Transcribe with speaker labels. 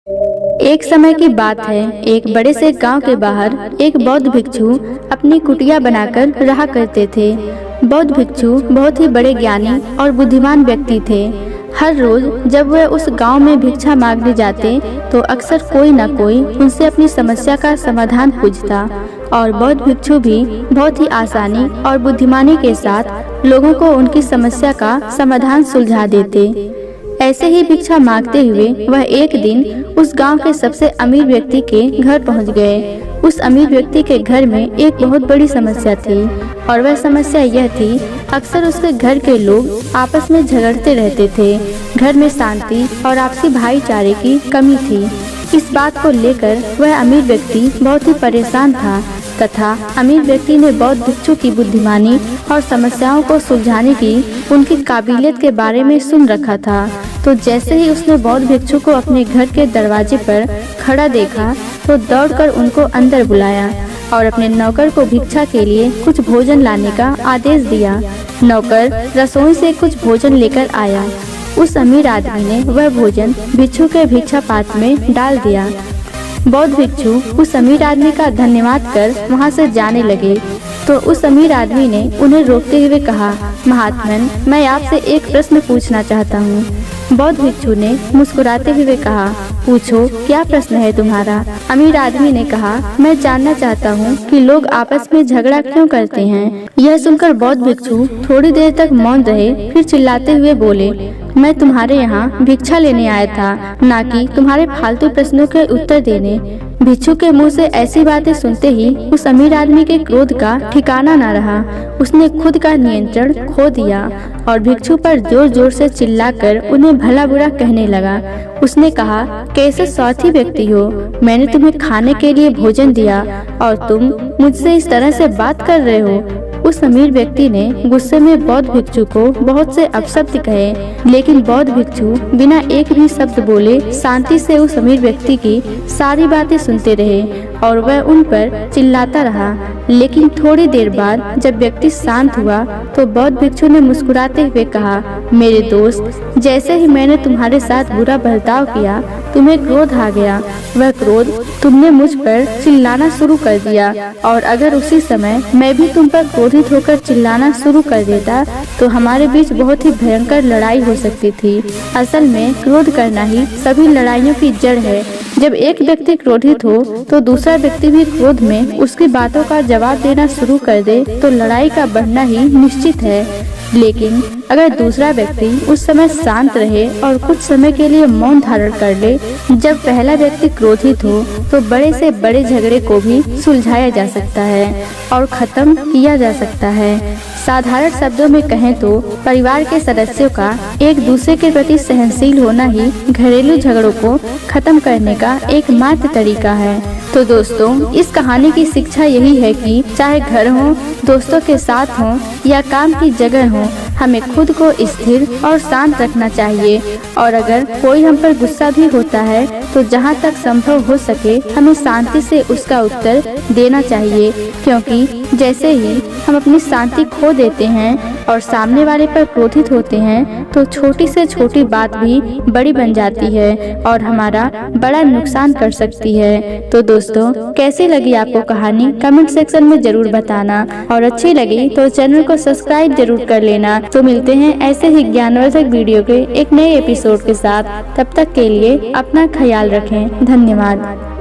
Speaker 1: एक समय की बात है। एक बड़े से गांव के बाहर एक बौद्ध भिक्षु अपनी कुटिया बनाकर रहा करते थे। बौद्ध भिक्षु बहुत ही बड़े ज्ञानी और बुद्धिमान व्यक्ति थे। हर रोज जब वह उस गांव में भिक्षा मांगने जाते तो अक्सर कोई न कोई उनसे अपनी समस्या का समाधान पूछता और बौद्ध भिक्षु भी बहुत ही आसानी और बुद्धिमानी के साथ लोगों को उनकी समस्या का समाधान सुलझा देते। ऐसे ही भिक्षा मांगते हुए वह एक दिन उस गांव के सबसे अमीर व्यक्ति के घर पहुंच गए। उस अमीर व्यक्ति के घर में एक बहुत बड़ी समस्या थी और वह समस्या यह थी, अक्सर उसके घर के लोग आपस में झगड़ते रहते थे। घर में शांति और आपसी भाईचारे की कमी थी। इस बात को लेकर वह अमीर व्यक्ति बहुत ही परेशान था तथा अमीर व्यक्ति ने बौद्ध भिक्षु की बुद्धिमानी और समस्याओं को सुलझाने की उनकी काबिलियत के बारे में सुन रखा था। तो जैसे ही उसने बौद्ध भिक्षु को अपने घर के दरवाजे पर खड़ा देखा तो दौड़कर उनको अंदर बुलाया और अपने नौकर को भिक्षा के लिए कुछ भोजन लाने का आदेश दिया। नौकर रसोई से कुछ भोजन लेकर आया। उस अमीर आदमी ने वह भोजन भिक्षु के भिक्षा पात्र में डाल दिया। बौद्ध भिक्षु उस अमीर आदमी का धन्यवाद कर वहां से जाने लगे तो उस अमीर आदमी ने उन्हें रोकते हुए कहा, महात्मन, मैं आपसे एक प्रश्न पूछना चाहता हूँ। बौद्ध भिक्षु ने मुस्कुराते हुए कहा, पूछो, क्या प्रश्न है तुम्हारा? अमीर आदमी ने कहा, मैं जानना चाहता हूँ कि लोग आपस में झगड़ा क्यों करते हैं। यह सुनकर बौद्ध भिक्षु थोड़ी देर तक मौन रहे, फिर चिल्लाते हुए बोले, मैं तुम्हारे यहाँ भिक्षा लेने आया था, ना कि तुम्हारे फालतू प्रश्नों के उत्तर देने। भिक्षु के मुंह से ऐसी बातें सुनते ही उस अमीर आदमी के क्रोध का ठिकाना न रहा। उसने खुद का नियंत्रण खो दिया और भिक्षु पर जोर जोर से चिल्लाकर उन्हें भला बुरा कहने लगा। उसने कहा, कैसे स्वार्थी व्यक्ति हो, मैंने तुम्हें खाने के लिए भोजन दिया और तुम मुझसे इस तरह से बात कर रहे हो। उस अमीर व्यक्ति ने गुस्से में बौद्ध भिक्षु को बहुत से अपशब्द कहे, लेकिन बौद्ध भिक्षु बिना एक भी शब्द बोले शांति से उस अमीर व्यक्ति की सारी बातें सुनते रहे और वह उन पर चिल्लाता रहा। लेकिन थोड़ी देर बाद जब व्यक्ति शांत हुआ तो बौद्ध भिक्षु ने मुस्कुराते हुए कहा, मेरे दोस्त, जैसे ही मैंने तुम्हारे साथ बुरा बर्ताव किया तुम्हें क्रोध आ गया। वह क्रोध तुमने मुझ पर चिल्लाना शुरू कर दिया और अगर उसी समय मैं भी तुम पर क्रोधित होकर चिल्लाना शुरू कर देता तो हमारे बीच बहुत ही भयंकर लड़ाई हो सकती थी। असल में क्रोध करना ही सभी लड़ाइयों की जड़ है। जब एक व्यक्ति क्रोधित हो तो दूसरा व्यक्ति भी क्रोध में उसकी बातों का जवाब देना शुरू कर दे तो लड़ाई का बढ़ना ही निश्चित है। लेकिन अगर दूसरा व्यक्ति उस समय शांत रहे और कुछ समय के लिए मौन धारण कर ले, जब पहला व्यक्ति क्रोधित हो तो बड़े से बड़े झगड़े को भी सुलझाया जा सकता है और खत्म किया जा सकता है। साधारण शब्दों में कहें तो परिवार के सदस्यों का एक दूसरे के प्रति सहनशील होना ही घरेलू झगड़ों को खत्म करने का एकमात्र तरीका है। तो दोस्तों, इस कहानी की शिक्षा यही है कि चाहे घर हो, दोस्तों के साथ हो या काम की जगह हो, हमें खुद को स्थिर और शांत रखना चाहिए और अगर कोई हम पर गुस्सा भी होता है तो जहां तक संभव हो सके हमें शांति से उसका उत्तर देना चाहिए, क्योंकि जैसे ही हम अपनी शांति खो देते हैं और सामने वाले पर क्रोधित होते हैं तो छोटी से छोटी बात भी बड़ी बन जाती है और हमारा बड़ा नुकसान कर सकती है। तो दोस्तों, कैसी लगी आपको कहानी कमेंट सेक्शन में जरूर बताना और अच्छी लगी तो चैनल को सब्सक्राइब जरूर कर लेना। तो मिलते हैं ऐसे ही ज्ञानवर्धक वीडियो के एक नए एपिसोड के साथ। तब तक के लिए अपना ख्याल रखें। धन्यवाद।